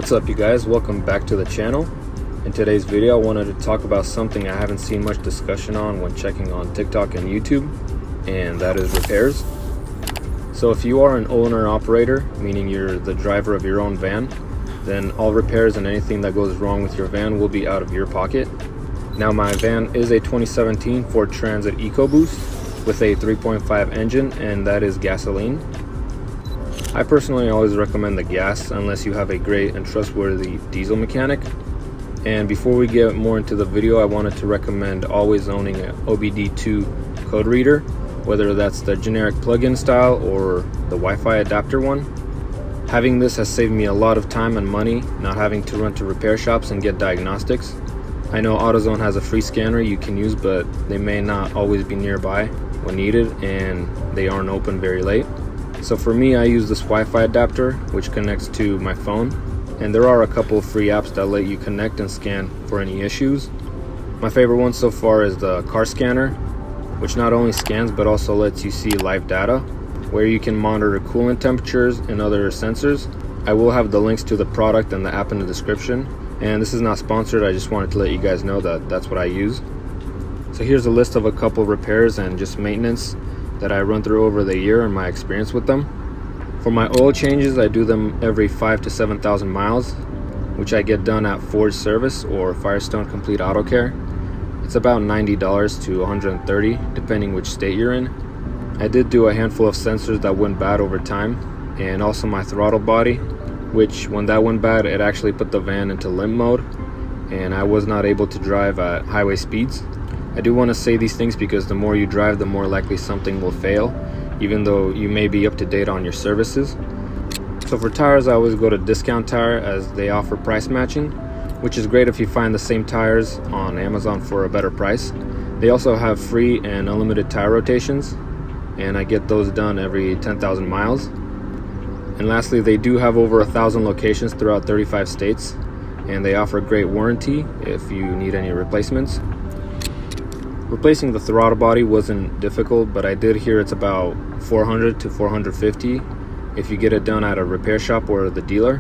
What's up, you guys? Welcome back to the channel. In today's video I wanted to talk about something I haven't seen much discussion on when checking on TikTok and YouTube, and that is repairs. So if you are an owner operator, meaning you're the driver of your own van, then all repairs and anything that goes wrong with your van will be out of your pocket. Now, my van is a 2017 Ford Transit EcoBoost with a 3.5 engine, and that is gasoline. I personally always recommend the gas unless you have a great and trustworthy diesel mechanic. And before we get more into the video, I wanted to recommend always owning an OBD2 code reader, whether that's the generic plug-in style or the Wi-Fi adapter one. Having this has saved me a lot of time and money, not having to run to repair shops and get diagnostics. I know AutoZone has a free scanner you can use, but they may not always be nearby when needed, and they aren't open very late. So for me, I use this Wi-Fi adapter, which connects to my phone, and there are a couple of free apps that let you connect and scan for any issues. My favorite one so far is the car scanner, which not only scans but also lets you see live data, where you can monitor coolant temperatures and other sensors. I will have the links to the product and the app in the description, and this is not sponsored, I just wanted to let you guys know that that's what I use. So here's a list of a couple of repairs and just maintenance that I run through over the year and my experience with them. For my oil changes, I do them every 5,000 to 7,000 miles, which I get done at Ford Service or Firestone Complete Auto Care. It's about $90 to $130 depending which state you're in. I did do a handful of sensors that went bad over time, and also my throttle body, which when that went bad, it actually put the van into limp mode and I was not able to drive at highway speeds. I do want to say these things because the more you drive, the more likely something will fail, even though you may be up to date on your services. So for tires, I always go to Discount Tire as they offer price matching, which is great if you find the same tires on Amazon for a better price. They also have free and unlimited tire rotations, and I get those done every 10,000 miles. And lastly, they do have over 1,000 locations throughout 35 states, and they offer great warranty if you need any replacements. Replacing the throttle body wasn't difficult, but I did hear it's about $400 to $450 if you get it done at a repair shop or the dealer.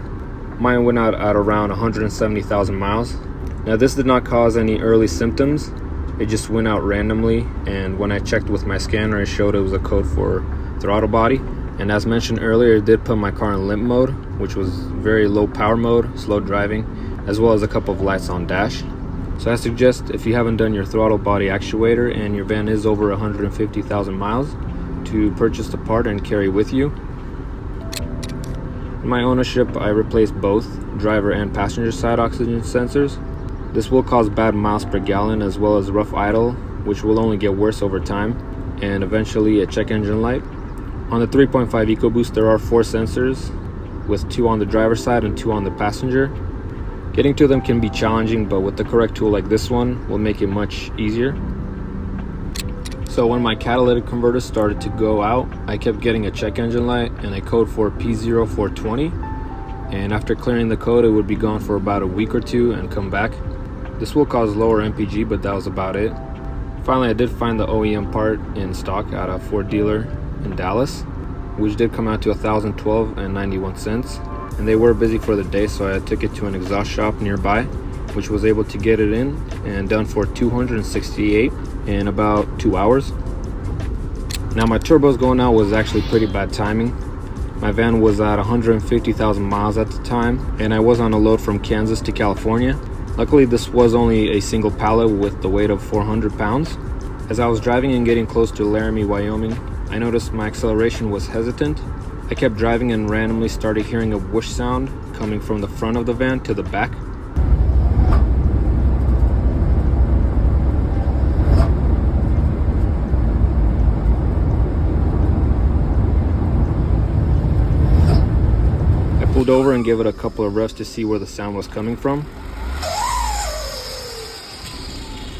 Mine went out at around 170,000 miles. Now, this did not cause any early symptoms. It just went out randomly, and when I checked with my scanner, it showed it was a code for throttle body. And as mentioned earlier, it did put my car in limp mode, which was very low power mode, slow driving, as well as a couple of lights on dash. So I suggest, if you haven't done your throttle body actuator and your van is over 150,000 miles, to purchase the part and carry with you. In my ownership, I replaced both driver and passenger side oxygen sensors. This will cause bad miles per gallon as well as rough idle, which will only get worse over time, and eventually a check engine light. On the 3.5 EcoBoost, there are 4 sensors, with 2 on the driver's side and 2 on the passenger. Getting to them can be challenging, but with the correct tool like this one will make it much easier. So when my catalytic converter started to go out, I kept getting a check engine light and a code for P0420, and after clearing the code, it would be gone for about a week or 2 and come back. This will cause lower MPG, but that was about it. Finally, I did find the OEM part in stock at a Ford dealer in Dallas, which did come out to $1,012.91. And they were busy for the day, so I took it to an exhaust shop nearby, which was able to get it in and done for $268 in about 2 hours. Now, my turbos going out was actually pretty bad timing. My van was at 150,000 miles at the time, and I was on a load from Kansas to California. Luckily, this was only a single pallet with the weight of 400 pounds. As I was driving and getting close to Laramie, Wyoming, I noticed my acceleration was hesitant. I kept driving and randomly started hearing a whoosh sound coming from the front of the van to the back. I pulled over and gave it a couple of revs to see where the sound was coming from.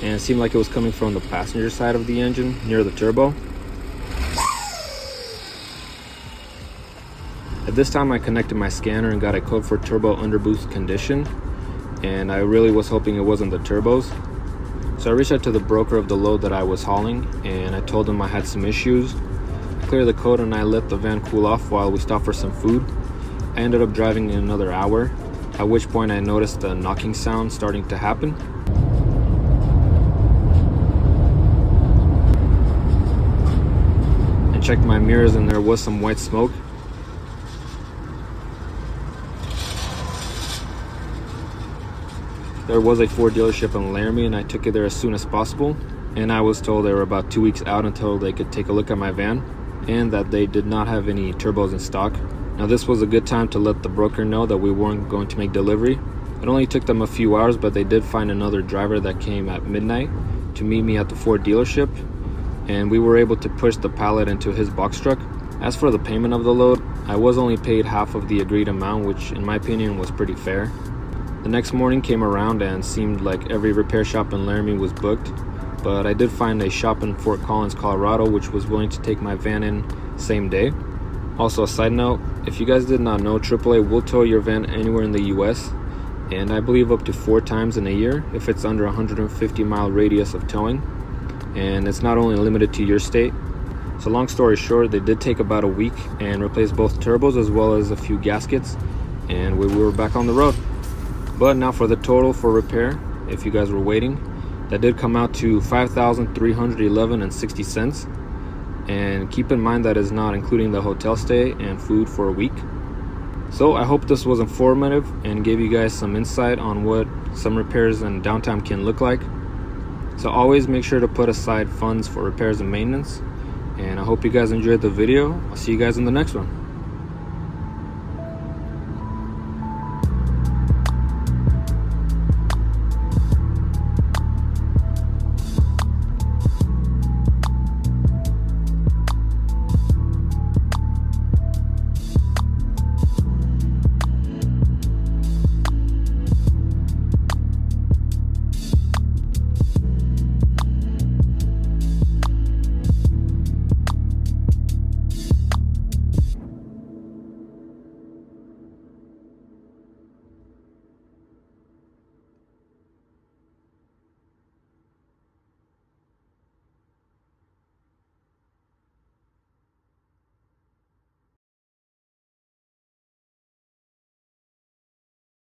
And it seemed like it was coming from the passenger side of the engine near the turbo. At this time, I connected my scanner and got a code for turbo underboost condition, and I really was hoping it wasn't the turbos. So I reached out to the broker of the load that I was hauling, and I told him I had some issues. I cleared the code and I let the van cool off while we stopped for some food. I ended up driving another hour, at which point I noticed the knocking sound starting to happen. And checked my mirrors, and there was some white smoke. There was a Ford dealership in Laramie, and I took it there as soon as possible. And I was told they were about 2 weeks out until they could take a look at my van, and that they did not have any turbos in stock. Now this was a good time to let the broker know that we weren't going to make delivery. It only took them a few hours, but they did find another driver that came at midnight to meet me at the Ford dealership, and we were able to push the pallet into his box truck. As for the payment of the load, I was only paid half of the agreed amount, which in my opinion was pretty fair. The next morning came around and seemed like every repair shop in Laramie was booked, but I did find a shop in Fort Collins, Colorado, which was willing to take my van in same day. Also, a side note, if you guys did not know, AAA will tow your van anywhere in the US, and I believe up to 4 times in a year if it's under 150 mile radius of towing, and it's not only limited to your state. So long story short, they did take about a week and replaced both turbos as well as a few gaskets, and we were back on the road. But now for the total for repair, if you guys were waiting, that did come out to $5,311.60. And keep in mind that is not including the hotel stay and food for a week. So I hope this was informative and gave you guys some insight on what some repairs and downtime can look like. So always make sure to put aside funds for repairs and maintenance. And I hope you guys enjoyed the video. I'll see you guys in the next one.